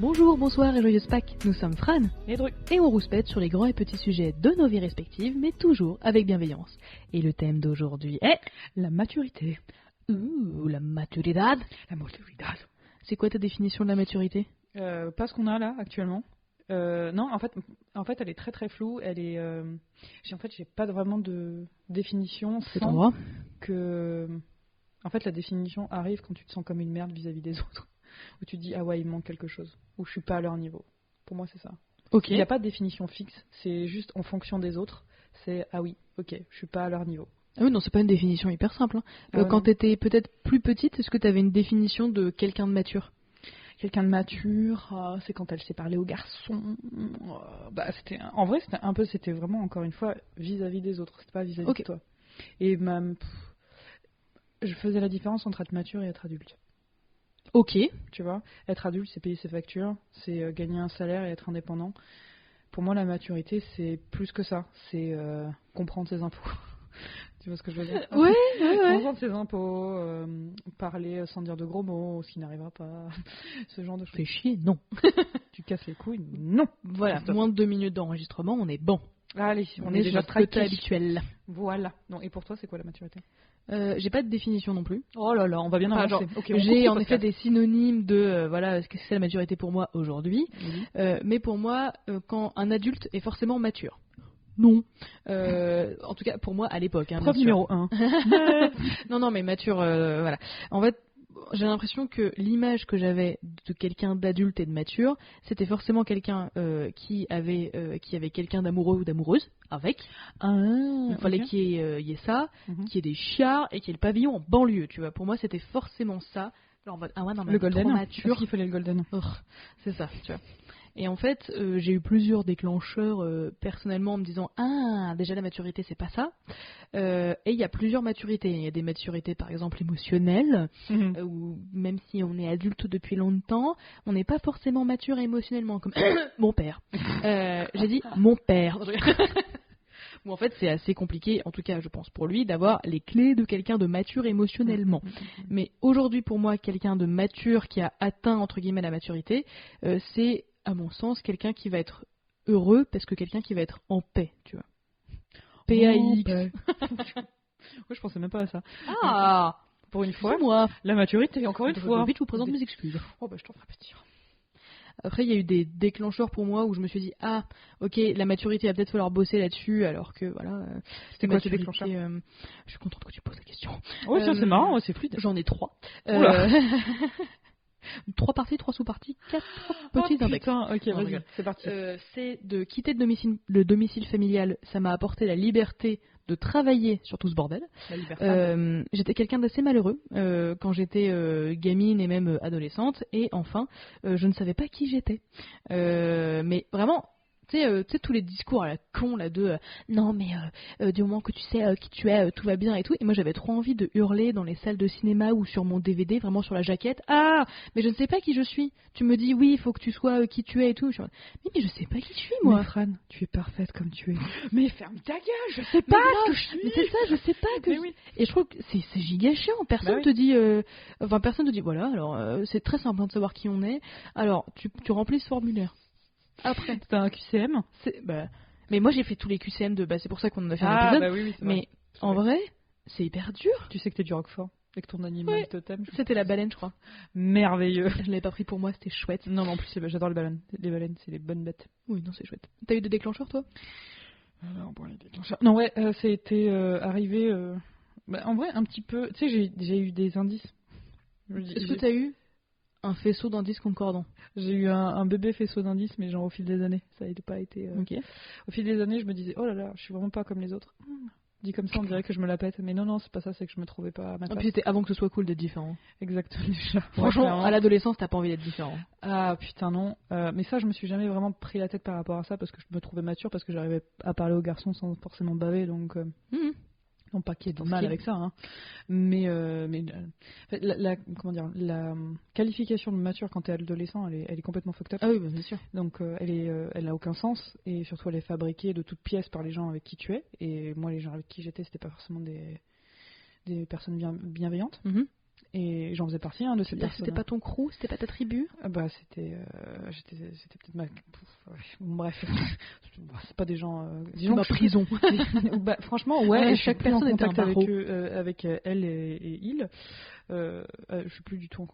Bonjour, bonsoir et joyeuse Pâques, nous sommes Fran Et Dru. et on rouspète sur les grands et petits sujets de nos vies respectives, mais toujours avec bienveillance. Et le thème d'aujourd'hui est... La maturité. La maturidad. La maturité. C'est quoi ta définition de la maturité? Pas ce qu'on a là actuellement. Non, en fait, elle est très très floue. Elle est. J'ai pas vraiment de définition. C'est ton droit. Que. En fait, la définition arrive quand tu te sens comme une merde vis-à-vis des autres, où tu te dis ah ouais, il me manque quelque chose, ou je suis pas à leur niveau. Pour moi, c'est ça. Ok. Il n'y a pas de définition fixe. C'est juste en fonction des autres. C'est ah oui, ok, je suis pas à leur niveau. Ah oui, non, c'est pas une définition hyper simple. Quand t'étais peut-être plus petite, est-ce que t'avais une définition de quelqu'un de mature? Quelqu'un de mature, c'est quand elle sait parler aux garçons. En vrai, c'était vraiment encore une fois vis-à-vis des autres, c'était pas vis-à-vis de toi. Et je faisais la différence entre être mature et être adulte. Ok. Tu vois, être adulte, c'est payer ses factures, c'est gagner un salaire et être indépendant. Pour moi, la maturité, c'est plus que ça. C'est comprendre ses impôts. Tu vois ce que je veux dire? Ouais. Comprendre ses impôts, parler sans dire de gros mots, ce qui n'arrivera pas, ce genre de choses. Fais chier, non. Tu casses les couilles, non. Voilà, moins de 2 minutes d'enregistrement, on est bon. Allez, on est déjà très habituel. Voilà. Non, et pour toi, c'est quoi la maturité? J'ai pas de définition non plus. Oh là là, on va bien avancer. J'ai en effet des synonymes de voilà ce que c'est la maturité pour moi aujourd'hui. Mais pour moi, quand un adulte est forcément mature. Non. En tout cas, pour moi, à l'époque. Preuve numéro 1. Non, mais mature, voilà. En fait, j'ai l'impression que l'image que j'avais de quelqu'un d'adulte et de mature, c'était forcément quelqu'un qui avait quelqu'un d'amoureux ou d'amoureuse avec. Il fallait qu'il y ait ça, qu'il y ait des chiards et qu'il y ait le pavillon en banlieue, tu vois. Pour moi, c'était forcément ça. Alors, le golden, mature. Est-ce qu'il fallait le golden? C'est ça, tu vois. Et en fait, j'ai eu plusieurs déclencheurs personnellement en me disant déjà la maturité c'est pas ça. Et il y a plusieurs maturités. Il y a des maturités par exemple émotionnelles, où même si on est adulte depuis longtemps, on n'est pas forcément mature émotionnellement, comme mon père. J'ai dit mon père. Où en fait c'est assez compliqué, en tout cas je pense pour lui, d'avoir les clés de quelqu'un de mature émotionnellement. Mais aujourd'hui pour moi, quelqu'un de mature qui a atteint entre guillemets la maturité, c'est à mon sens, quelqu'un qui va être heureux parce que quelqu'un qui va être en paix, tu vois. P-A-I-X. Moi, je pensais même pas à ça. Pour une fois, moi. La maturité, encore une fois. Vite, je vous présente mes excuses. Je t'en ferai pétir. Après, il y a eu des déclencheurs pour moi où je me suis dit, ok, la maturité, il va peut-être falloir bosser là-dessus, alors que voilà. C'était quoi ces déclencheurs? Je suis contente que tu poses la question. Ouais, ça c'est marrant, c'est fluide. J'en ai 3. 3 parties, 3 sous-parties, 4 petits index. Ok, vas-y, c'est parti. C'est de quitter le domicile familial, ça m'a apporté la liberté de travailler sur tout ce bordel. La liberté. J'étais quelqu'un d'assez malheureux quand j'étais gamine et même adolescente, et enfin, je ne savais pas qui j'étais. Mais vraiment... Tu sais, tous les discours à la con là de non mais du moment que tu sais qui tu es, tout va bien et tout. Et moi j'avais trop envie de hurler dans les salles de cinéma ou sur mon DVD, vraiment sur la jaquette. Mais je ne sais pas qui je suis. Tu me dis oui, il faut que tu sois qui tu es et tout. Mais je sais pas qui je suis moi. Mais Fran, tu es parfaite comme tu es. Mais ferme ta gueule, je sais pas ce que je suis. Mais c'est ça, je sais pas que. Oui. Et je trouve que c'est giga chiant. Personne te dit, personne te dit voilà. Alors c'est très simple de savoir qui on est. Alors tu remplis ce formulaire. Après, t'as un QCM? Mais moi j'ai fait tous les QCM c'est pour ça qu'on en a fait un épisode. Oui, mais en vrai, c'est hyper dur. Tu sais que t'es du Roquefort avec ton animal totem. C'était la baleine, je crois. Merveilleux. Je l'avais pas pris pour moi, c'était chouette. Non, mais en plus j'adore les baleines. Les baleines, c'est des bonnes bêtes. Oui, non, c'est chouette. T'as eu des déclencheurs, toi? Les déclencheurs. Non, c'était arrivé. En vrai, un petit peu. Tu sais, j'ai eu des indices. Est-ce que t'as eu un faisceau d'indices concordants? J'ai eu un bébé faisceau d'indices, mais genre au fil des années. Ça n'a pas été. Au fil des années, je me disais, oh là là, je suis vraiment pas comme les autres. Dit comme ça, on dirait que je me la pète. Mais non, c'est pas ça, c'est que je me trouvais pas à ma place. Et puis c'était avant que ce soit cool d'être différent. Exactement, déjà. Franchement, à l'adolescence, t'as pas envie d'être différent. Putain, non. Mais ça, je me suis jamais vraiment pris la tête par rapport à ça parce que je me trouvais mature, parce que j'arrivais à parler aux garçons sans forcément baver, donc. Non pas qu'il y ait de mal avec ça, hein. Mais la qualification de mature quand t'es adolescent, elle est complètement fucked up. Ah oui, bien sûr. Donc elle a aucun sens, et surtout elle est fabriquée de toutes pièces par les gens avec qui tu es. Et moi, les gens avec qui j'étais, c'était pas forcément des personnes bienveillantes. Et j'en faisais partie de ces personnes. C'était pas ton crew, c'était pas ta tribu? C'était peut-être ma... bref, c'est pas des gens... disons que prison. Franchement, ouais, et chaque personne était un barreau. Avec elle et il. Je suis plus du tout en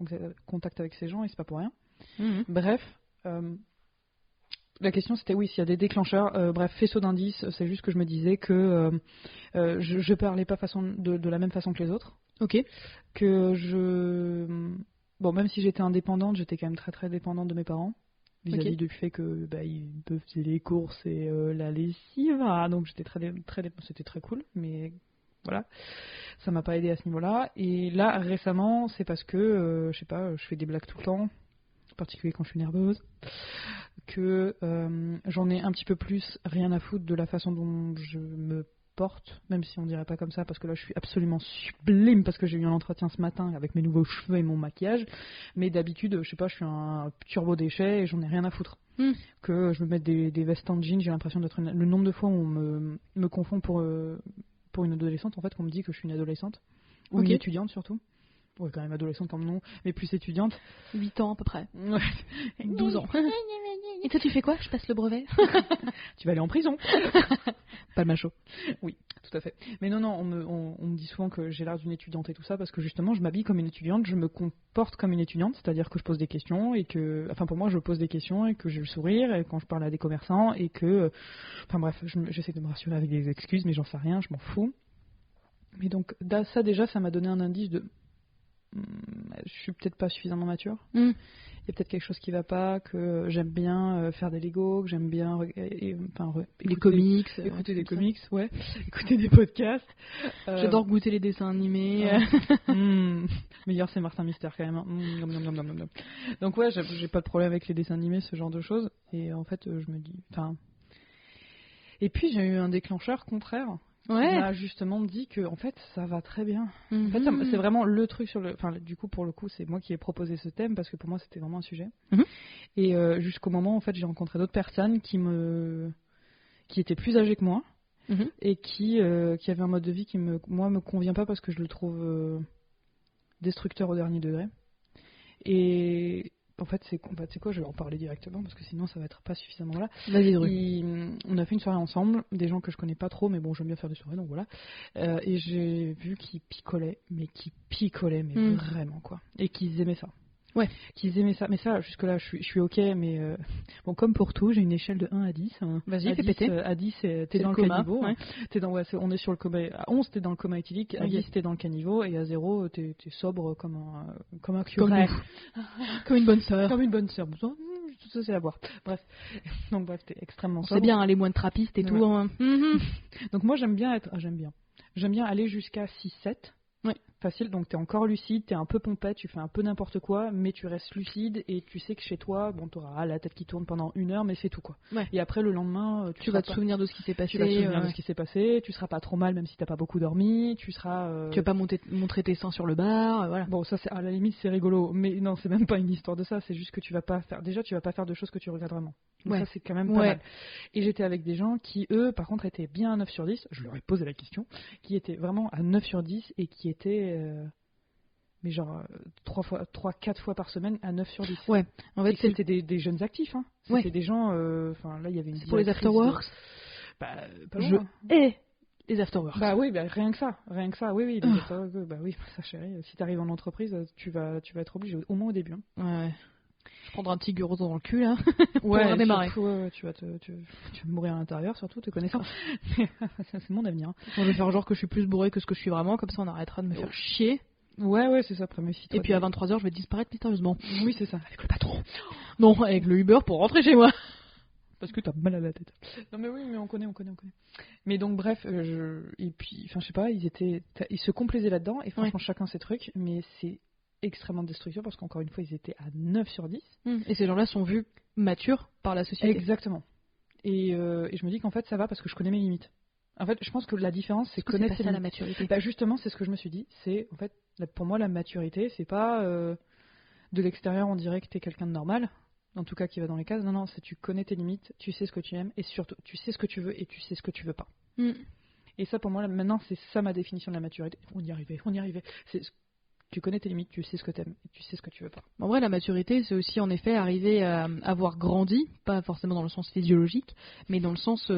contact avec ces gens et c'est pas pour rien. Bref, la question c'était oui, s'il y a des déclencheurs, bref, faisceau d'indices, c'est juste que je me disais que je parlais pas de la même façon que les autres. Ok. Que bon, même si j'étais indépendante, j'étais quand même très très dépendante de mes parents vis-à-vis du fait que ils faisaient les courses et la lessive, donc j'étais c'était très cool, mais voilà, ça m'a pas aidé à ce niveau-là. Et là récemment, c'est parce que je sais pas, je fais des blagues tout le temps, en particulier quand je suis nerveuse, que j'en ai un petit peu plus rien à foutre de la façon dont je me porte, même si on dirait pas comme ça, parce que là je suis absolument sublime parce que j'ai eu un entretien ce matin avec mes nouveaux cheveux et mon maquillage, mais d'habitude je sais pas, je suis un turbo déchet et j'en ai rien à foutre. Que je me mette des vestes en jean, j'ai l'impression d'être le nombre de fois où on me confond pour une adolescente, en fait, qu'on me dit que je suis une adolescente ou une étudiante surtout. Ouais, quand même adolescente comme nom, mais plus étudiante. 8 ans à peu près. Ouais. 12 ans. Et toi, tu fais quoi? Je passe le brevet. Tu vas aller en prison. Pas le macho. Oui, tout à fait. Mais non, on me dit souvent que j'ai l'air d'une étudiante et tout ça, parce que justement, je m'habille comme une étudiante, je me comporte comme une étudiante, c'est-à-dire que je pose des questions, et que... Enfin, pour moi, je pose des questions, et que j'ai le sourire, et quand je parle à des commerçants, et que... Enfin bref, j'essaie de me rassurer avec des excuses, mais j'en sais rien, je m'en fous. Mais donc, ça déjà, ça m'a donné un indice de... Je suis peut-être pas suffisamment mature. Il y a peut-être quelque chose qui va pas, que j'aime bien faire des Lego, que j'aime bien les comics, écouter des comics, ouais, écouter des podcasts. J'adore goûter les dessins animés. Meilleur c'est Martin Mystère quand même. Donc ouais, j'ai pas de problème avec les dessins animés, ce genre de choses. Et en fait, je me dis, et puis j'ai eu un déclencheur contraire. Ouais. On m'a justement dit que en fait ça va très bien. En fait, c'est vraiment le truc sur le. Enfin, du coup, pour le coup, c'est moi qui ai proposé ce thème parce que pour moi c'était vraiment un sujet. Et jusqu'au moment, en fait, j'ai rencontré d'autres personnes qui étaient plus âgées que moi et qui avaient un mode de vie qui me convient pas parce que je le trouve destructeur au dernier degré. Et en fait, c'est quoi? Je vais en parler directement parce que sinon ça va être pas suffisamment là. Vas-y, on a fait une soirée ensemble, des gens que je connais pas trop, mais bon, j'aime bien faire des soirées, donc voilà. Et j'ai vu qu'ils picolaient, mais vraiment quoi. Et qu'ils aimaient ça. Ouais. Qu'ils aimaient ça. Mais ça, jusque-là, je suis ok, mais bon, comme pour tout, j'ai une échelle de 1 à 10. Vas-y, fais péter. À 10, t'es dans le caniveau. Ouais. On est sur le coma. À 11, t'es dans le coma éthylique. À 10, t'es dans le caniveau. Et à 0, t'es sobre comme un curé. Comme une bonne sœur. Comme une bonne sœur. Tout ça, c'est à voir. Bref. Donc, t'es extrêmement sobre. C'est bien, les moins de trappistes et tout. Donc, moi, j'aime bien aller jusqu'à 6-7. Ouais. Facile, donc t'es encore lucide, t'es un peu pompette, tu fais un peu n'importe quoi, mais tu restes lucide et tu sais que chez toi, bon, t'auras la tête qui tourne pendant 1 heure, mais c'est tout quoi. Ouais. Et après le lendemain, tu vas te souvenir de ce qui s'est passé. Tu vas te souvenir de ce qui s'est passé, tu seras pas trop mal même si t'as pas beaucoup dormi, tu vas pas montrer tes seins sur le bar, voilà. Bon, ça c'est à la limite c'est rigolo, mais non, c'est même pas une histoire de ça, c'est juste que tu vas pas faire de choses que tu regrettes vraiment. Donc ça c'est quand même pas mal. Et j'étais avec des gens qui eux par contre étaient bien à 9 sur 10, je leur ai posé la question, qui étaient vraiment à 9 sur 10 et qui étaient mais genre 3-4 fois par semaine à 9 sur 10. Ouais. En fait, c'était des jeunes actifs. Hein. C'était des gens. Enfin, là, il y avait une. C'est pour les afterworks. Pas je hais les afterworks. Bah oui, rien que ça. Oui, les afterworks. Bah oui, ça chérie. Si t'arrives en entreprise, tu vas être obligé, au moins au début. Hein. Ouais. Je prendrai un petit guro dans le cul là. Ouais. Pour redémarrer. Surtout, tu vas mourir à l'intérieur, surtout te connaissant. C'est mon avenir. Hein. Je vais faire genre que je suis plus bourré que ce que je suis vraiment, comme ça on arrêtera de me faire chier. Ouais, c'est ça, premier site. Et puis à 23h, je vais disparaître mystérieusement. Oui, c'est ça. Avec le patron. Non, avec le Uber pour rentrer chez moi. Parce que t'as mal à la tête. Non, mais oui, mais on connaît. Mais donc, bref, et puis, enfin, je sais pas, ils se complaisaient là-dedans, et franchement, chacun ses trucs, mais c'est extrêmement destructeur parce qu'encore une fois, ils étaient à 9 sur 10. Et ces gens-là sont vus matures par la société. Exactement. Et je me dis qu'en fait, ça va parce que je connais mes limites. En fait, je pense que la différence, c'est connaître la maturité. Bah justement, c'est ce que je me suis dit. C'est en fait, pour moi, la maturité, c'est pas de l'extérieur, on dirait que t'es quelqu'un de normal, en tout cas qui va dans les cases. Non, c'est tu connais tes limites, tu sais ce que tu aimes et surtout, tu sais ce que tu veux et tu sais ce que tu veux pas. Et ça, pour moi, maintenant, c'est ça ma définition de la maturité. On y arrivait. C'est tu connais tes limites, tu sais ce que t'aimes, tu sais ce que tu veux pas. En vrai, la maturité, c'est aussi en effet arriver à avoir grandi, pas forcément dans le sens physiologique, mais dans le sens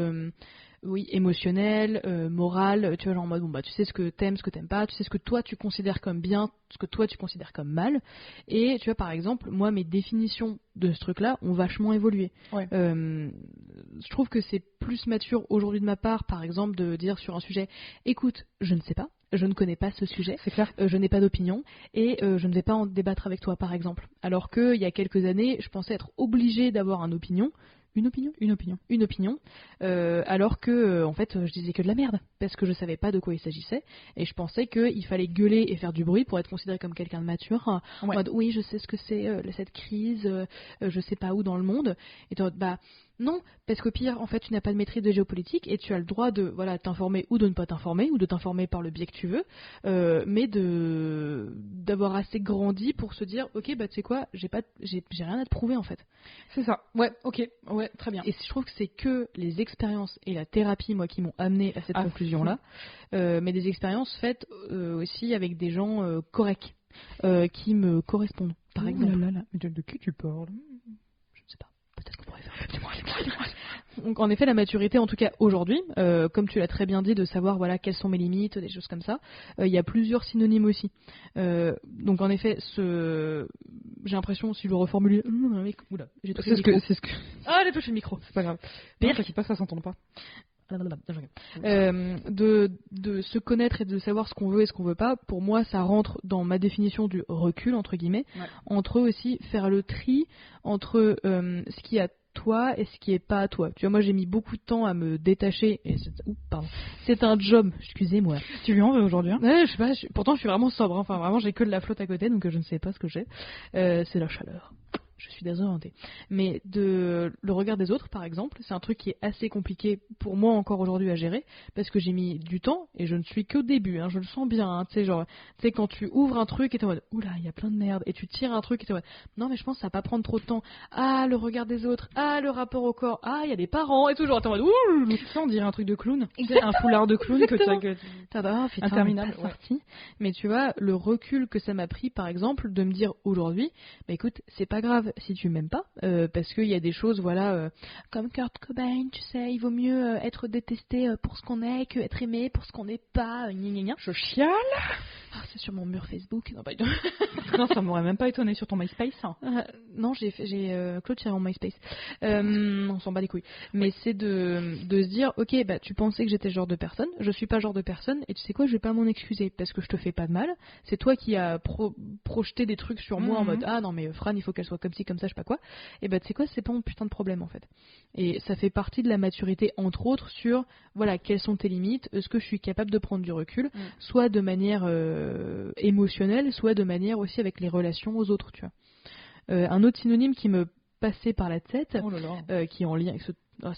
oui, émotionnel, moral, tu vois, genre en mode, bon, bah, tu sais ce que t'aimes, ce que t'aimes pas, tu sais ce que toi tu considères comme bien, ce que toi tu considères comme mal, et tu vois, par exemple, moi, mes définitions de ce truc-là ont vachement évolué. Ouais. Je trouve que c'est plus mature aujourd'hui de ma part, par exemple, de dire sur un sujet, écoute, je ne sais pas, je ne connais pas ce sujet, c'est clair. Je n'ai pas d'opinion, et je ne vais pas en débattre avec toi, par exemple. Alors qu'il y a quelques années, je pensais être obligée d'avoir une opinion, alors que en fait je disais que de la merde parce que je savais pas de quoi il s'agissait et je pensais qu'il fallait gueuler et faire du bruit pour être considéré comme quelqu'un de mature en mode oui je sais ce que c'est cette crise, je sais pas où dans le monde et toi bah non, parce qu'au pire, en fait, tu n'as pas de maîtrise de géopolitique et tu as le droit de t'informer ou de ne pas t'informer ou de t'informer par le biais que tu veux, mais d'avoir assez grandi pour se dire, ok, bah tu sais quoi, j'ai rien à te prouver en fait. C'est ça. Ouais, ok, ouais, très bien. Et je trouve que c'est que les expériences et la thérapie, moi, qui m'ont amené à cette conclusion-là, mais des expériences faites aussi avec des gens corrects, qui me correspondent. Par exemple. Mais de qui tu parles? Je ne sais pas. Peut-être qu'on pourrait faire un petit mois. Donc en effet la maturité en tout cas aujourd'hui, comme tu l'as très bien dit, de savoir voilà quelles sont mes limites, des choses comme ça, il y a plusieurs synonymes aussi. Donc en effet j'ai l'impression si je le reformule, oula, j'ai touché le micro. C'est ce que. Ah j'ai touché le micro, c'est pas grave. Non, t'inquiète pas, ça s'entend pas. De se connaître et de savoir ce qu'on veut et ce qu'on veut pas, pour moi ça rentre dans ma définition du recul entre guillemets, entre aussi faire le tri entre ce qui a toi et ce qui est pas à toi. Tu vois, moi j'ai mis beaucoup de temps à me détacher et c'est un job, excusez-moi. Tu lui en veux aujourd'hui hein? Ouais, je sais pas, pourtant je suis vraiment sobre, enfin vraiment j'ai que de la flotte à côté donc je ne sais pas ce que j'ai. C'est la chaleur. Je suis désorientée. Mais le regard des autres, par exemple, c'est un truc qui est assez compliqué pour moi encore aujourd'hui à gérer, parce que j'ai mis du temps, et je ne suis qu'au début, hein, je le sens bien, hein, tu sais, quand tu ouvres un truc et t'es en mode, oula, il y a plein de merde, et tu tires un truc et t'es en mode, non mais je pense que ça va pas prendre trop de temps, ah, le regard des autres, ah, le rapport au corps, ah, il y a des parents, et toujours, t'es en mode, ouh, ça on dirait un truc de clown, un foulard de clown que interminable, sorti. Mais tu vois, le recul que ça m'a pris, par exemple, de me dire aujourd'hui, bah écoute, c'est pas grave si tu m'aimes pas, parce qu'il y a des choses, comme Kurt Cobain, tu sais, il vaut mieux être détesté pour ce qu'on est que être aimé pour ce qu'on n'est pas. Je chiale. C'est sur mon mur Facebook. Non, non, ça m'aurait même pas étonné sur ton MySpace. Non, j'ai clôturé mon MySpace. On s'en bat les couilles. Mais c'est de se dire, ok, bah tu pensais que j'étais ce genre de personne, je suis pas ce genre de personne, et tu sais quoi, je vais pas m'en excuser parce que je te fais pas de mal. C'est toi qui as projeté des trucs sur moi en mode ah non mais Fran, il faut qu'elle soit comme ci comme ça, je sais pas quoi. Et bah tu sais quoi, c'est pas mon putain de problème en fait. Et ça fait partie de la maturité entre autres sur quelles sont tes limites, est-ce que je suis capable de prendre du recul, soit de manière émotionnelle, soit de manière aussi avec les relations aux autres, tu vois. Un autre synonyme qui me passait par la tête, qui est en lien avec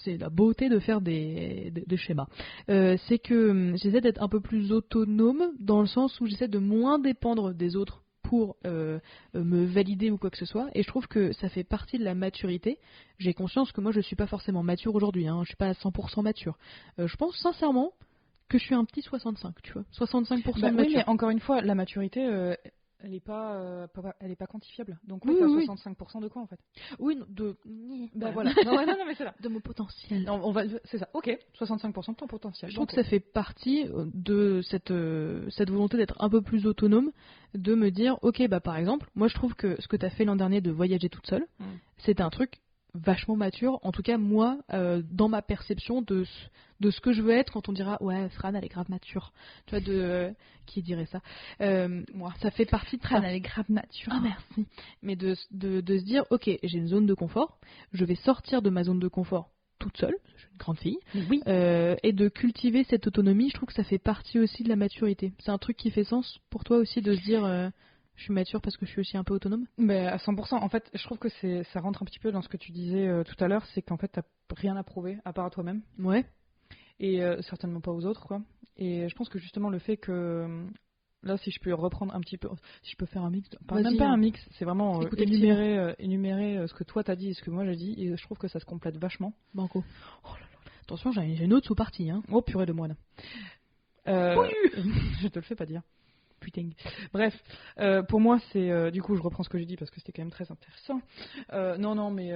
c'est la beauté de faire des schémas. C'est que j'essaie d'être un peu plus autonome dans le sens où j'essaie de moins dépendre des autres pour me valider ou quoi que ce soit, et je trouve que ça fait partie de la maturité. J'ai conscience que moi je suis pas forcément mature aujourd'hui, je suis pas à 100% mature. Je pense sincèrement que je suis un petit 65, tu vois, 65% de mature. Oui, mais encore une fois, la maturité, elle est pas quantifiable. Donc t'as 65% de quoi en fait? Oui, voilà. non, mais c'est là. De mon potentiel. Non, c'est ça. Ok, 65% de ton potentiel. Je trouve que ça fait partie de cette volonté d'être un peu plus autonome, de me dire, ok, bah par exemple, moi je trouve que ce que t'as fait l'an dernier de voyager toute seule, c'était un truc vachement mature, en tout cas moi, dans ma perception de ce que je veux être quand on dira ouais Fran elle est grave mature, tu vois, qui dirait ça, moi ça fait partie de Fran elle est grave mature. Ah merci. Mais de se dire ok, j'ai une zone de confort, je vais sortir de ma zone de confort toute seule, je suis une grande fille, et de cultiver cette autonomie, je trouve que ça fait partie aussi de la maturité. C'est un truc qui fait sens pour toi aussi de se dire je suis mature parce que je suis aussi un peu autonome? Mais à 100%. En fait, je trouve que ça rentre un petit peu dans ce que tu disais tout à l'heure, c'est qu'en fait, t'as rien à prouver à part à toi-même. Ouais. Et certainement pas aux autres, quoi. Et je pense que justement le fait que là, si je peux reprendre un petit peu, si je peux faire un mix, même pas un mix, c'est vraiment énumérer ce que toi t'as dit et ce que moi j'ai dit, et je trouve que ça se complète vachement. Banco. Oh là là. Attention, j'ai une autre sous-partie, hein. Oh purée de moine. Je te le fais pas dire. putain. Bref, pour moi, c'est... du coup, je reprends ce que j'ai dit parce que c'était quand même très intéressant. Non, mais...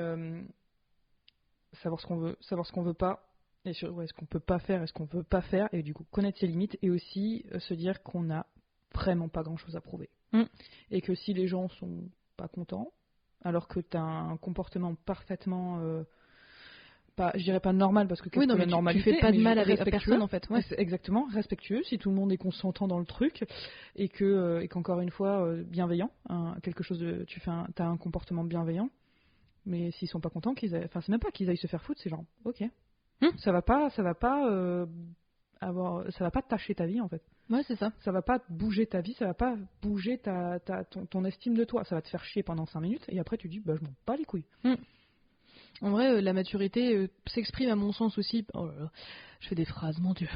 savoir ce qu'on veut pas, et sur ce qu'on peut pas faire et ce qu'on veut pas faire, et du coup, connaître ses limites, et aussi se dire qu'on n'a vraiment pas grand-chose à prouver. Et que si les gens sont pas contents, alors que tu as un comportement parfaitement... je dirais pas normal parce que oui, non, mais tu fais pas de mal avec personne en fait. Ouais. Exactement, respectueux si tout le monde est consentant dans le truc et qu'encore une fois bienveillant, quelque chose de, t'as un comportement bienveillant, mais s'ils sont pas contents c'est même pas qu'ils aillent se faire foutre, c'est genre ok, ça va pas tâcher ta vie en fait. Ouais, c'est ça. Ça va pas bouger ta vie, ça va pas bouger ton estime de toi, ça va te faire chier pendant 5 minutes et après tu dis je m'en bats les couilles. En vrai, la maturité s'exprime à mon sens aussi... Oh là là, je fais des phrases, mon Dieu.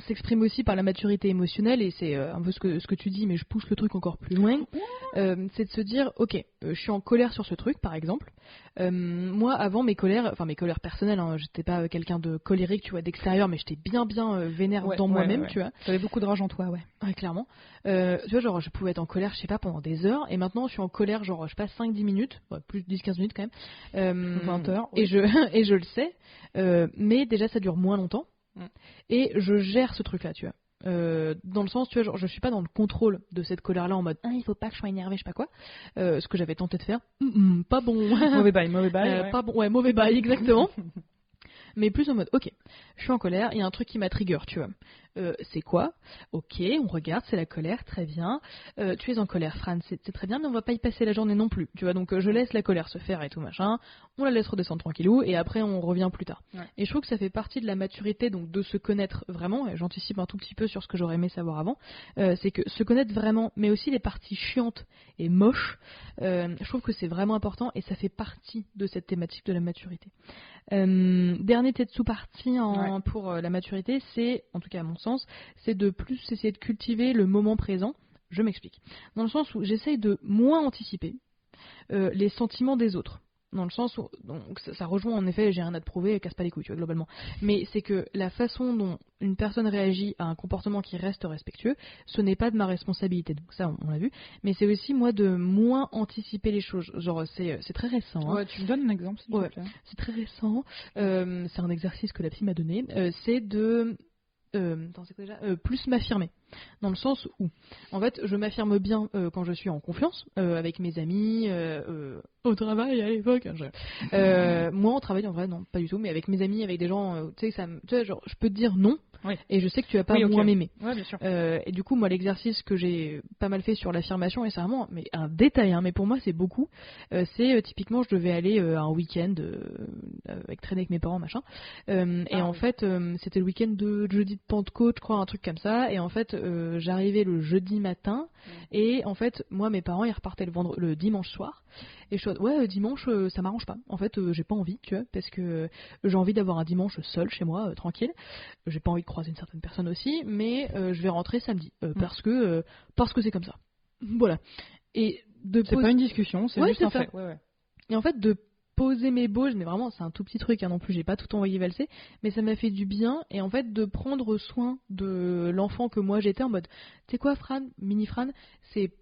S'exprime aussi par la maturité émotionnelle, et c'est un peu ce que tu dis, mais je pousse le truc encore plus loin. C'est de se dire, ok, je suis en colère sur ce truc, par exemple. Moi, avant, mes colères personnelles, j'étais pas quelqu'un de colérique, tu vois, d'extérieur, mais j'étais bien vénère dans moi-même, tu vois. T'avais beaucoup de rage en toi, ouais. Ouais, clairement. Tu vois, genre, je pouvais être en colère, je sais pas, pendant des heures, et maintenant, je suis en colère, genre, je passe 5-10 minutes, plus de 10-15 minutes quand même. 20 heures. Oui. Et je le sais, mais déjà, ça dure moins longtemps, et je gère ce truc-là, tu vois. Dans le sens, tu vois, genre, je suis pas dans le contrôle de cette colère-là en mode il faut pas que je sois énervée, je sais pas quoi. Ce que j'avais tenté de faire, pas bon. Mauvais bail. Ouais. Pas bon, ouais, mauvais bail, exactement. Mais plus en mode, ok, je suis en colère, il y a un truc qui m'a trigger, tu vois. C'est quoi? Ok, on regarde, c'est la colère, très bien. Tu es en colère, Fran, c'est très bien, mais on va pas y passer la journée non plus, tu vois. Donc je laisse la colère se faire et tout machin, on la laisse redescendre tranquillou, et après on revient plus tard. Ouais. Et je trouve que ça fait partie de la maturité, donc de se connaître vraiment, et j'anticipe un tout petit peu sur ce que j'aurais aimé savoir avant, c'est que se connaître vraiment, mais aussi les parties chiantes et moches, je trouve que c'est vraiment important, et ça fait partie de cette thématique de la maturité. Dernier sous-partie pour la maturité, c'est, en tout cas à mon sens, c'est de plus essayer de cultiver le moment présent. Je m'explique. Dans le sens où j'essaye de moins anticiper les sentiments des autres. Dans le sens où, donc ça rejoint en effet, j'ai rien à te prouver, casse pas les couilles, tu vois, globalement. Mais c'est que la façon dont une personne réagit à un comportement qui reste respectueux, ce n'est pas de ma responsabilité. Donc ça, on l'a vu. Mais c'est aussi, moi, de moins anticiper les choses. Genre, c'est très récent. Ouais, tu me donnes un exemple, s'il te plaît. C'est très récent. C'est un exercice que la psy m'a donné. C'est de... plus m'affirmer, dans le sens où en fait je m'affirme bien quand je suis en confiance avec mes amis au travail à l'époque moi au travail en vrai non pas du tout, mais avec mes amis, avec des gens tu sais genre je peux te dire non. Oui. Et je sais que tu vas pas moins m'aimer. Ouais, bien sûr. Et du coup, moi, l'exercice que j'ai pas mal fait sur l'affirmation, et c'est vraiment un détail, mais pour moi, c'est beaucoup. C'est typiquement, je devais aller un week-end traîner avec mes parents, machin. Et en fait, c'était le week-end de jeudi de Pentecôte, je crois, un truc comme ça. Et en fait, j'arrivais le jeudi matin. Et en fait, moi, mes parents, ils repartaient le dimanche soir. Et je suis dimanche, ça m'arrange pas. En fait, j'ai pas envie, tu vois, parce que j'ai envie d'avoir un dimanche seul chez moi, tranquille. J'ai pas envie de croiser une certaine personne aussi, mais je vais rentrer samedi parce que c'est comme ça. Voilà. Et c'est pas une discussion, c'est juste un fait. Ouais. Et en fait, de poser mes bauges, mais vraiment, c'est un tout petit truc non plus. J'ai pas tout envoyé valser, mais ça m'a fait du bien. Et en fait, de prendre soin de l'enfant que moi j'étais en mode, tu sais quoi, Fran, mini Fran, c'est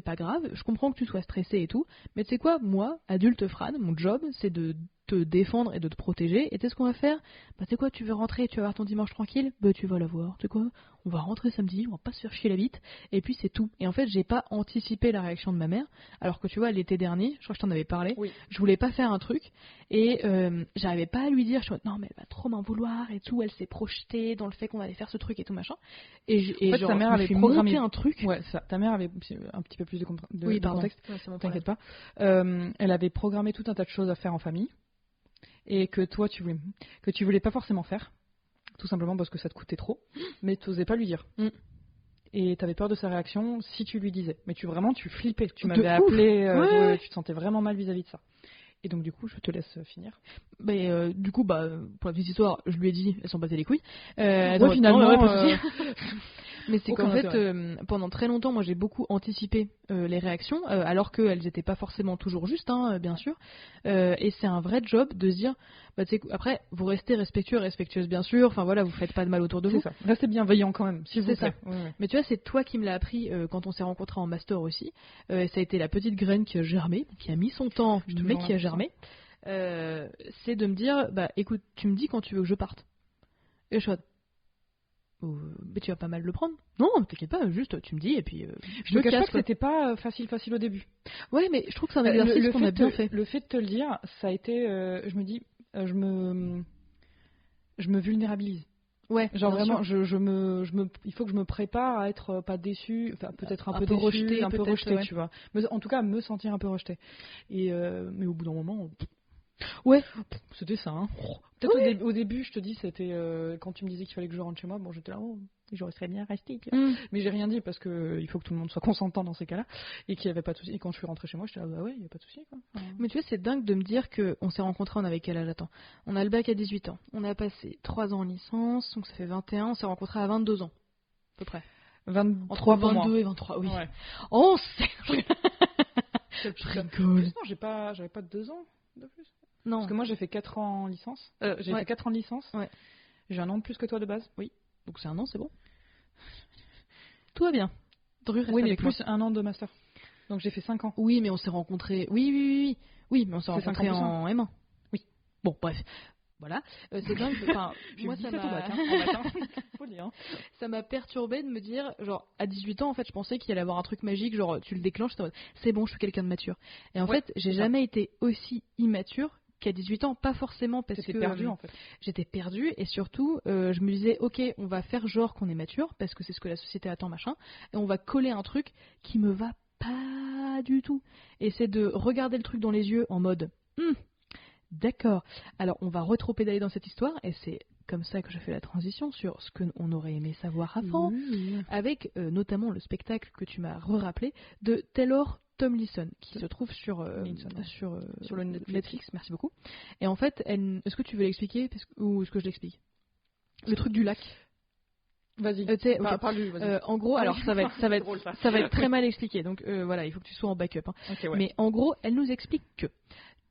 pas grave, je comprends que tu sois stressé et tout, mais tu sais quoi, moi, adulte Fran, mon job, c'est de te défendre et de te protéger, et tu sais ce qu'on va faire? Tu sais quoi, tu veux rentrer, tu vas avoir ton dimanche tranquille? Tu vas l'avoir, tu sais quoi, on va rentrer samedi, on va pas se faire chier la bite, et puis c'est tout. Et en fait, j'ai pas anticipé la réaction de ma mère, alors que tu vois, l'été dernier, je crois que je t'en avais parlé, oui. Je voulais pas faire un truc, et j'arrivais pas à lui dire, je suis non mais elle va trop m'en vouloir et tout, elle s'est projetée dans le fait qu'on allait faire ce truc et tout machin, et en fait, genre, ta mère avait programmé un truc. Ouais, ça, ta mère avait un petit peu plus de contexte, ouais, t'inquiète pas. Elle avait programmé tout un tas de choses à faire en famille, et que toi tu voulais pas forcément faire, tout simplement parce que ça te coûtait trop, mais tu osais pas lui dire. Et t'avais peur de sa réaction si tu lui disais. Mais tu flippais, tu m'avais appelé, tu te sentais vraiment mal vis-à-vis de ça. Et donc du coup, je te laisse finir. Du coup, pour la petite histoire, je lui ai dit, elles s'en battaient les couilles. Finalement, mais c'est qu'en fait, pendant très longtemps, moi j'ai beaucoup anticipé les réactions, alors qu'elles n'étaient pas forcément toujours justes, bien sûr. Et c'est un vrai job de se dire, après, vous restez respectueuse bien sûr, enfin voilà, vous faites pas de mal autour de vous. C'est ça. Restez bienveillant quand même, s'il vous plaît. Ça. Ouais. Mais tu vois, c'est toi qui me l'as appris quand on s'est rencontrés en master aussi. Ça a été la petite graine qui a germé, qui a mis son temps, mais qui a germé. C'est de me dire, écoute, tu me dis quand tu veux que je parte. Et je suis mais tu vas pas mal le prendre. Non, t'inquiète pas, juste tu me dis et puis je te cache pas que c'était pas facile au début. Ouais, mais je trouve que c'est un exercice qu'on a bien fait. Le fait de te le dire, ça a été, je me dis, je me vulnérabilise. Ouais, genre vraiment, il faut que je me prépare à être pas déçue, enfin peut-être un peu déçue, rejetée, un peu rejetée, ouais. Tu vois. Mais, en tout cas, me sentir un peu rejetée. Et mais au bout d'un moment. Ouais, c'était ça. Hein. Peut-être au début, je te dis, c'était quand tu me disais qu'il fallait que je rentre chez moi, j'étais là, j'aurais très bien resté. Mais j'ai rien dit parce que il faut que tout le monde soit consentant dans ces cas-là et qu'il n'y avait pas de souci. Et quand je suis rentrée chez moi, j'étais là, il n'y a pas de souci. Mais tu vois, c'est dingue de me dire qu'on s'est rencontrés, on avait quel âge? Attends, on a le bac à 18 ans, on a passé 3 ans en licence, donc ça fait 21, on s'est rencontrés à 22 ans, à peu près. 23 entre 22 et 23, oui. Ouais. Oh, c'est... Je rigole. Non, j'avais pas 2 ans de plus. Non. Parce que moi, j'ai fait 4 ans en licence. J'ai fait 4 ans de licence. Ouais. J'ai un an de plus que toi de base. Oui. Donc c'est un an, c'est bon. Tout va bien. Oui, mais plus un an de master. Donc j'ai fait 5 ans. Oui, mais on s'est rencontrés... Oui, mais on s'est rencontrés en M1. Oui. Bon, bref. Voilà. C'est dingue. Enfin, moi, ça m'a... Ça m'a perturbé de me dire, genre, à 18 ans, en fait, je pensais qu'il allait avoir un truc magique, genre, tu le déclenches, c'est bon, je suis quelqu'un de mature. Et en fait, j'ai jamais été aussi immature qu'à 18 ans, pas forcément parce que perdue en fait. J'étais perdue et surtout je me disais ok, on va faire genre qu'on est mature parce que c'est ce que la société attend machin et on va coller un truc qui me va pas du tout et c'est de regarder le truc dans les yeux en mode d'accord, alors on va retrouver pédaler dans cette histoire et c'est comme ça que je fais la transition sur ce qu'on aurait aimé savoir avant avec notamment le spectacle que tu m'as rappelé de Taylor Tomlinson qui se trouve sur le Netflix, merci beaucoup. Et en fait, est-ce que tu veux l'expliquer ou est-ce que je l'explique? Le truc du lac. Vas-y. Parle-lui, vas-y. En gros, alors ça va être très mal expliqué. Donc voilà, il faut que tu sois en backup. Hein. Okay, ouais. Mais en gros, elle nous explique que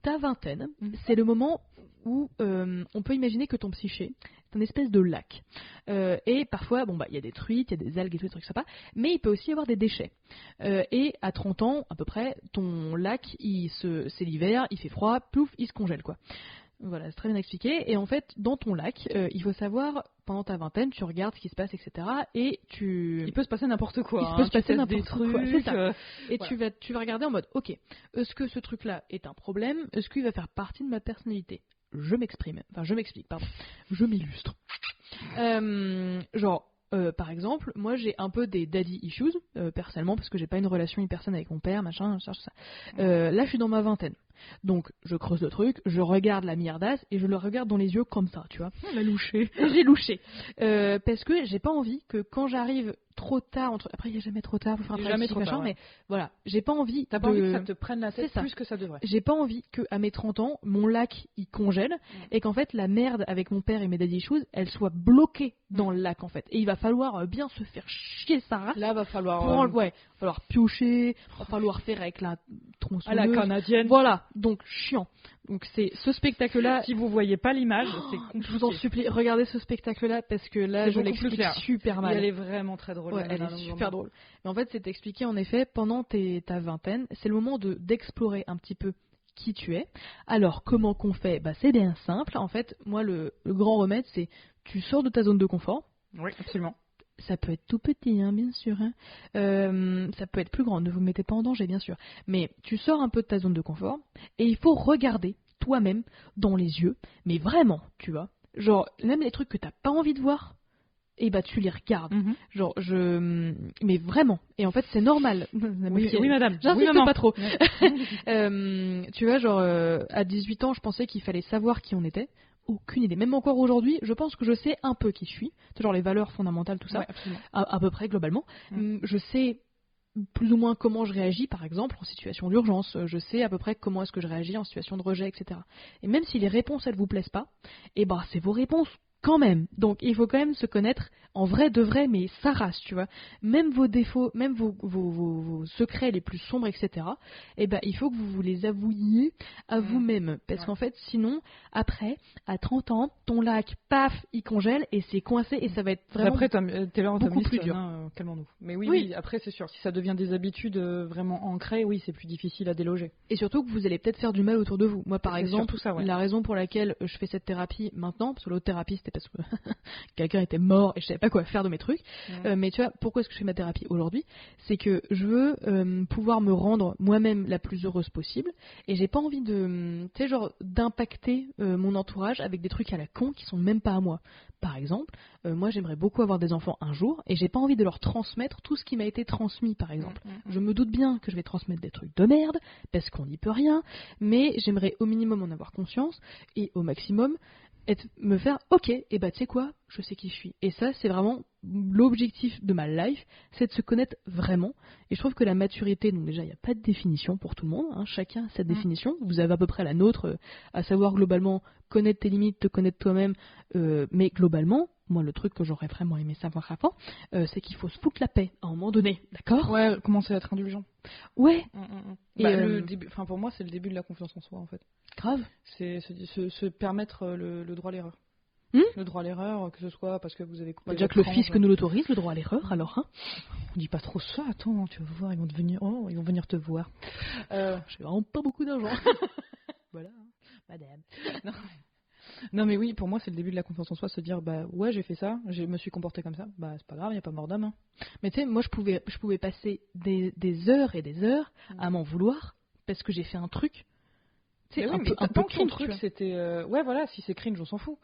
ta vingtaine, c'est le moment où on peut imaginer que ton psyché est une espèce de lac. Et parfois, il y a des truites, il y a des algues et tout, des trucs sympas, mais il peut aussi y avoir des déchets. Et à 30 ans, à peu près, ton lac, c'est l'hiver, il fait froid, plouf, il se congèle, quoi. Voilà, c'est très bien expliqué. Et en fait, dans ton lac, il faut savoir, pendant ta vingtaine, tu regardes ce qui se passe, etc. Et il peut se passer n'importe quoi. Il peut se passer n'importe quoi. C'est ça. Et voilà. tu vas regarder en mode, ok, est-ce que ce truc-là est un problème? Est-ce qu'il va faire partie de ma personnalité? Je m'explique, pardon. Je m'illustre. Par exemple, moi j'ai un peu des daddy issues, personnellement, parce que j'ai pas une relation hyper saine avec mon père, machin, ça. Là, je suis dans ma vingtaine. Donc, je creuse le truc, je regarde la mierdasse et je le regarde dans les yeux comme ça, tu vois. On a louché. J'ai louché. Parce que j'ai pas envie que quand j'arrive trop tard, après il n'y a jamais trop tard, faut faire un travail machin, mais voilà, j'ai pas envie. T'as pas envie que ça te prenne la tête plus que ça devrait. J'ai pas envie qu'à mes 30 ans, mon lac il congèle et qu'en fait la merde avec mon père et mes daddy issues, elle soit bloquée dans le lac en fait. Et il va falloir bien se faire chier sa race. Là, va falloir piocher, va falloir faire avec la tronçonneuse. À la canadienne. Voilà, donc chiant. Donc c'est ce spectacle-là. Si vous voyez pas l'image, c'est compliqué. Je vous en supplie, regardez ce spectacle-là parce que là, je l'explique super mal. Et elle est vraiment très drôle. Ouais, elle est super drôle. Mais en fait, c'est expliqué en effet pendant ta vingtaine. C'est le moment d'explorer un petit peu qui tu es. Alors, comment qu'on fait? C'est bien simple. En fait, moi, le grand remède, c'est tu sors de ta zone de confort. Oui, absolument. Ça peut être tout petit, hein, bien sûr. Hein. Ça peut être plus grand, ne vous mettez pas en danger, bien sûr. Mais tu sors un peu de ta zone de confort et il faut regarder toi-même dans les yeux. Mais vraiment, tu vois. Genre, même les trucs que t'as pas envie de voir, tu les regardes. Genre, mais vraiment. Et en fait, c'est normal. Oui, madame. J'insiste oui, pas trop. Tu vois, genre, à 18 ans, je pensais qu'il fallait savoir qui on était. Aucune idée. Même encore aujourd'hui, je pense que je sais un peu qui je suis. Genre les valeurs fondamentales, tout ça. Ouais, absolument. À peu près, globalement. Je sais plus ou moins comment je réagis, par exemple, en situation d'urgence. Je sais à peu près comment est-ce que je réagis en situation de rejet, etc. Et même si les réponses, elles vous plaisent pas, et ben, c'est vos réponses quand même. Donc, il faut quand même se connaître en vrai de vrai, mais sa race, tu vois. Même vos défauts, même vos secrets les plus sombres, etc. Et ben, il faut que vous les avouiez à vous-même. Parce qu'en fait, sinon, après, à 30 ans, ton lac, paf, il congèle et c'est coincé et ça va être vraiment beaucoup plus dur. Calmons-nous. Mais oui, après, c'est sûr. Si ça devient des habitudes vraiment ancrées, oui, c'est plus difficile à déloger. Et surtout que vous allez peut-être faire du mal autour de vous. Moi, par exemple, la raison pour laquelle je fais cette thérapie maintenant, parce que l'autre thérapie, c'était parce que quelqu'un était mort et je savais pas quoi faire de mes trucs. Mais tu vois, pourquoi est-ce que je fais ma thérapie aujourd'hui? C'est que je veux pouvoir me rendre moi-même la plus heureuse possible et j'ai pas envie de, tu sais, genre d'impacter mon entourage avec des trucs à la con qui sont même pas à moi. Par exemple, moi j'aimerais beaucoup avoir des enfants un jour et j'ai pas envie de leur transmettre tout ce qui m'a été transmis, par exemple. Je me doute bien que je vais transmettre des trucs de merde parce qu'on n'y peut rien, mais j'aimerais au minimum en avoir conscience et au maximum me faire ok, et bah tu sais quoi, je sais qui je suis. Et ça, c'est vraiment l'objectif de ma life, c'est de se connaître vraiment. Et je trouve que la maturité, donc déjà, il n'y a pas de définition pour tout le monde, hein, chacun a sa définition. Vous avez à peu près la nôtre, à savoir globalement connaître tes limites, te connaître toi-même, mais globalement, moi le truc que j'aurais vraiment aimé savoir avant, c'est qu'il faut se foutre la paix à un moment donné, d'accord? Ouais, commencer à être indulgent. Ouais. Et le début, pour moi, c'est le début de la confiance en soi, en fait. Grave. C'est se permettre le droit à l'erreur. Le droit à l'erreur, que ce soit parce que vous avez coupé. Déjà que le fisc nous l'autorise, le droit à l'erreur, alors, hein. On dit pas trop ça, attends, tu vas voir, ils vont venir te voir. J'ai vraiment pas beaucoup d'argent. Voilà, madame. Non mais oui, pour moi c'est le début de la confiance en soi, se dire bah ouais j'ai fait ça, je me suis comporté comme ça, bah c'est pas grave, y a pas mort d'homme. Hein. Mais tu sais, moi je pouvais passer des heures et des heures à m'en vouloir parce que j'ai fait un truc. C'est un peu cringe, truc, c'était ouais voilà, si c'est cringe on s'en fout.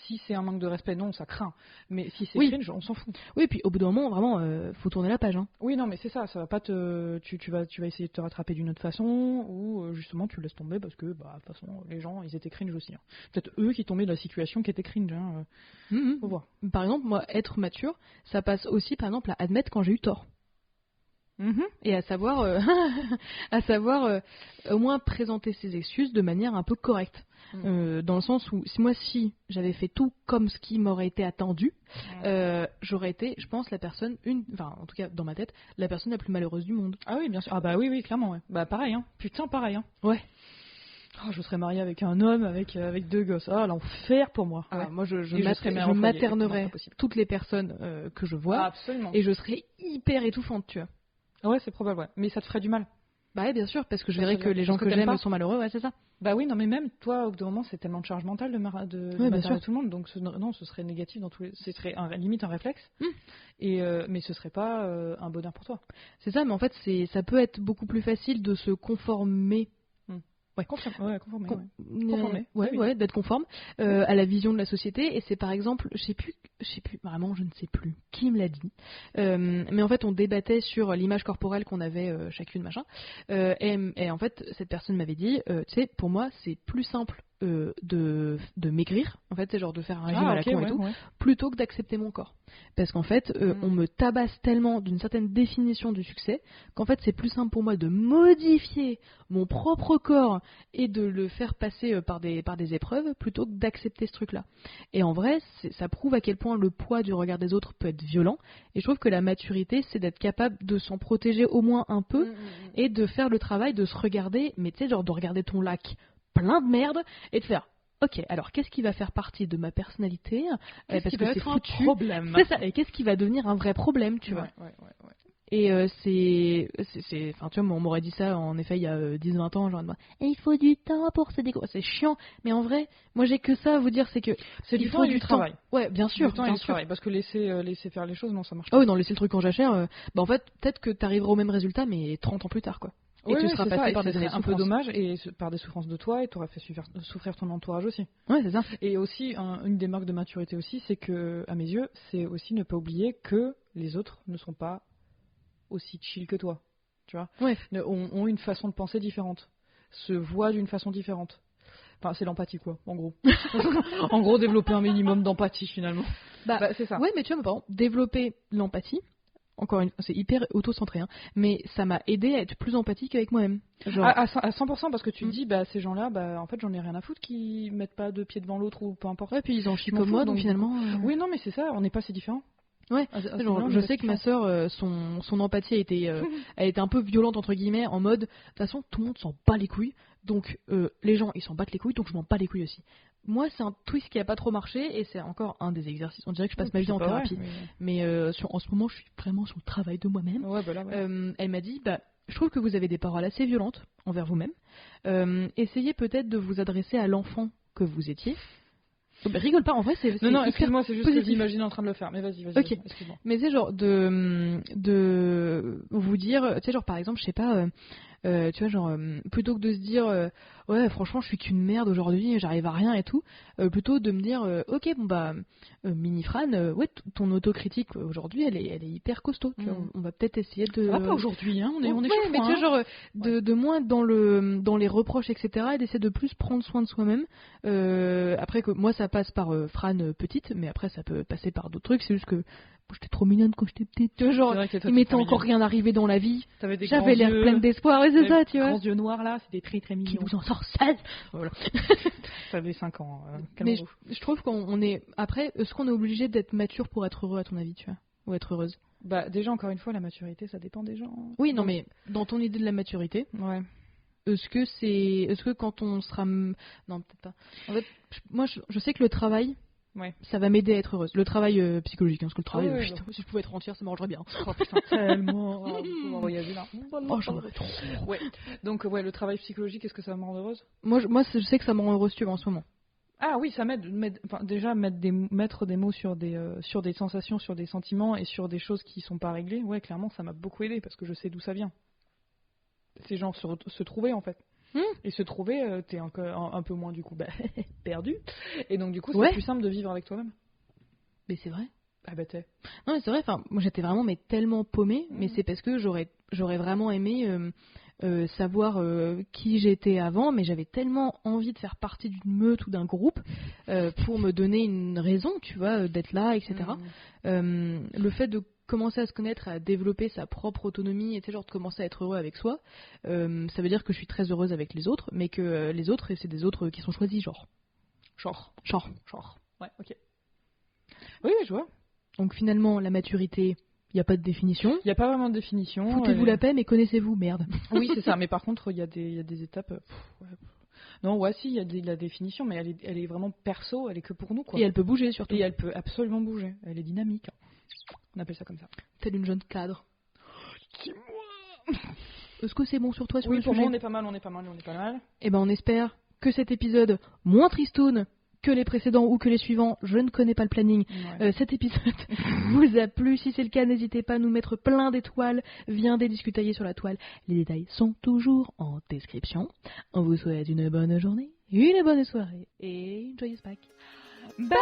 Si c'est un manque de respect, non, ça craint. Mais si c'est cringe, on s'en fout. Oui, puis au bout d'un moment, vraiment, faut tourner la page. Hein. Oui, non, mais c'est ça va pas te, tu vas essayer de te rattraper d'une autre façon ou justement tu laisses tomber parce que bah de toute façon les gens ils étaient cringe aussi. Hein. Peut-être eux qui tombaient de la situation qui était cringe. Hein. Faut voir. Par exemple, moi, être mature, ça passe aussi par exemple à admettre quand j'ai eu tort. Et à savoir, au moins présenter ses excuses de manière un peu correcte. Dans le sens où, si j'avais fait tout comme ce qui m'aurait été attendu, j'aurais été, je pense, en tout cas dans ma tête, la personne la plus malheureuse du monde. Ah oui, bien sûr. Ah bah oui, clairement, ouais. Bah pareil, hein. Putain, pareil, hein. Ouais. Oh, je serais mariée avec un homme, avec 2 gosses. Ah, l'enfer pour moi. Ah, ouais. Moi, je maternerais toutes les personnes que je vois. Absolument. Et je serais hyper étouffante, tu vois. Ouais, c'est probable, ouais. Mais ça te ferait du mal. Bah ouais, bien sûr, parce que je verrais que les gens que j'aime sont malheureux, ouais, c'est ça. Bah oui, non, mais même toi, au bout d'un moment, c'est tellement de charge mentale de materner tout le monde, donc non, ce serait négatif dans tous les... Ce serait limite un réflexe, mais ce serait pas un bonheur pour toi. C'est ça, mais en fait, ça peut être beaucoup plus facile de se conformer. Conformer. D'être conforme à la vision de la société. Et c'est par exemple, je sais plus, vraiment, je ne sais plus qui me l'a dit. Mais en fait, on débattait sur l'image corporelle qu'on avait chacune, machin. Et en fait, cette personne m'avait dit, tu sais, pour moi, c'est plus simple de maigrir, en fait, c'est genre de faire un régime à la con et tout, plutôt que d'accepter mon corps. Parce qu'en fait, on me tabasse tellement d'une certaine définition du succès qu'en fait, c'est plus simple pour moi de modifier mon propre corps et de le faire passer par des épreuves plutôt que d'accepter ce truc-là. Et en vrai, ça prouve à quel point le poids du regard des autres peut être violent. Et je trouve que la maturité, c'est d'être capable de s'en protéger au moins un peu et de faire le travail de se regarder, mais tu sais, genre de regarder ton lac plein de merde et de faire ok, alors qu'est-ce qui va faire partie de ma personnalité parce que c'est foutu. Un problème. C'est ça, et qu'est-ce qui va devenir un vrai problème, tu vois. Et enfin, tu vois, on m'aurait dit ça en effet il y a 10-20 ans, genre, et il faut du temps pour se découvrir. C'est chiant, mais en vrai, moi j'ai que ça à vous dire, c'est que c'est du temps et du travail. Ouais, bien sûr. Du temps et du travail, parce que laisser faire les choses, non, ça marche pas. Oh oui, non, laisser le truc en jachère, bah en fait, peut-être que t'arriveras au même résultat, mais 30 ans plus tard, quoi. Et tu seras passé par des années un peu dommage et par des souffrances de toi et tu auras fait souffrir ton entourage aussi. Ouais, c'est ça. Et aussi, une des marques de maturité aussi, c'est que, à mes yeux, c'est aussi ne pas oublier que les autres ne sont pas aussi chill que toi. Tu vois, ont une façon de penser différente, se voient d'une façon différente. Enfin, c'est l'empathie, quoi, en gros. En gros, développer un minimum d'empathie, finalement. Bah c'est ça. Ouais, mais tu vois, par exemple, développer l'empathie, encore une fois, c'est hyper auto-centré, hein, mais ça m'a aidé à être plus empathique avec moi-même. Genre... À 100%, parce que tu te dis, ces gens-là, en fait, j'en ai rien à foutre qui mettent pas deux pieds devant l'autre ou peu importe. Ouais, puis ils en chient comme moi, donc finalement... Oui, non, mais c'est ça, on n'est pas si différents. Ouais, je sais que ma sœur, son empathie a été un peu violente, entre guillemets, en mode, de toute façon, tout le monde s'en bat les couilles, donc les gens, ils s'en battent les couilles, donc je m'en bats les couilles aussi. Moi, c'est un twist qui a pas trop marché, et c'est encore un des exercices. On dirait que je passe ma vie en thérapie. Mais en ce moment, je suis vraiment sur le travail de moi-même. Ouais, ouais. Elle m'a dit, je trouve que vous avez des paroles assez violentes envers vous-même. Essayez peut-être de vous adresser à l'enfant que vous étiez. Rigole pas, en vrai, c'est non, excuse-moi, c'est juste positif. que j'imagine en train de le faire, mais vas-y, ok. Excuse-moi. Mais c'est genre de vous dire, tu sais, genre par exemple, je sais pas, tu vois, genre, plutôt que de se dire, ouais, franchement, je suis qu'une merde aujourd'hui, j'arrive à rien et tout, plutôt de me dire, ok, Mini-Fran, ouais, ton autocritique aujourd'hui, elle est hyper costaud, tu vois, on va peut-être essayer de... Ça va pas aujourd'hui, hein, on est ouais, chaud, mais tu vois, genre, de moins dans les reproches, etc., et d'essayer de plus prendre soin de soi-même. Après, que moi, ça passe par Fran petite, mais après, ça peut passer par d'autres trucs, c'est juste que j'étais trop mignonne quand j'étais petite, tu vois, genre, il m'était encore rien arrivé dans la vie, j'avais l'air pleine d'espoir, et c'est ça, tu vois. Les grands yeux noirs là, c'était très très mignon. Qui vous en sort 16 voilà. T'avais 5 ans. Mais je trouve qu'on est... Après, est-ce qu'on est obligé d'être mature pour être heureux, à ton avis, tu vois, ou être heureuse? Déjà, encore une fois, la maturité, ça dépend des gens. Oui, non, mais dans ton idée de la maturité, ouais. Est-ce que quand on sera... Non, peut-être pas. En fait, moi, je sais que le travail, ça va m'aider à être heureuse. Le travail psychologique, hein, parce que le travail, putain, si je pouvais être entière, ça m'arrangerait bien. Oh putain, tellement. On va voyager là. Oh, j'en aurais trop. Ouais. Donc, le travail psychologique, est-ce que ça me rend heureuse? Moi, je sais que ça me rend heureuse, tu vois, en ce moment. Ah oui, ça m'aide. Déjà, mettre des mots sur des sensations, sur des sentiments et sur des choses qui sont pas réglées, ouais, clairement, ça m'a beaucoup aidé parce que je sais d'où ça vient. C'est genre se trouver, en fait. Et se trouver, t'es un peu moins, du coup, perdu. Et donc, du coup, c'est plus simple de vivre avec toi-même. Mais c'est vrai. Ah bah t'es... Non, mais c'est vrai, moi j'étais vraiment tellement paumée, mais c'est parce que j'aurais vraiment aimé savoir qui j'étais avant, mais j'avais tellement envie de faire partie d'une meute ou d'un groupe pour me donner une raison, tu vois, d'être là, etc. Le fait de commencer à se connaître, à développer sa propre autonomie, et genre de commencer à être heureux avec soi, ça veut dire que je suis très heureuse avec les autres, mais que les autres, c'est des autres qui sont choisis, genre. Ouais, ok. Oui, je vois. Donc finalement, la maturité, il n'y a pas de définition. Il n'y a pas vraiment de définition. Foutez-vous la paix, mais connaissez-vous, merde. Oui, c'est ça, mais par contre, il y a des étapes... Non, si, il y a la définition, mais elle est vraiment perso, elle est que pour nous, quoi. Et elle peut bouger, surtout. Et elle peut absolument bouger. Elle est dynamique. On appelle ça comme ça. Telle une jeune cadre. Dis-moi. Est-ce que c'est bon sur toi, sur le sujet? Oui, pour moi, on est pas mal. Eh ben, on espère que cet épisode, moins tristoun que les précédents ou que les suivants, je ne connais pas le planning, cet épisode vous a plu. Si c'est le cas, n'hésitez pas à nous mettre plein d'étoiles, viendez discuter sur la toile. Les détails sont toujours en description. On vous souhaite une bonne journée, une bonne soirée et une joyeuse Pâques. Bye.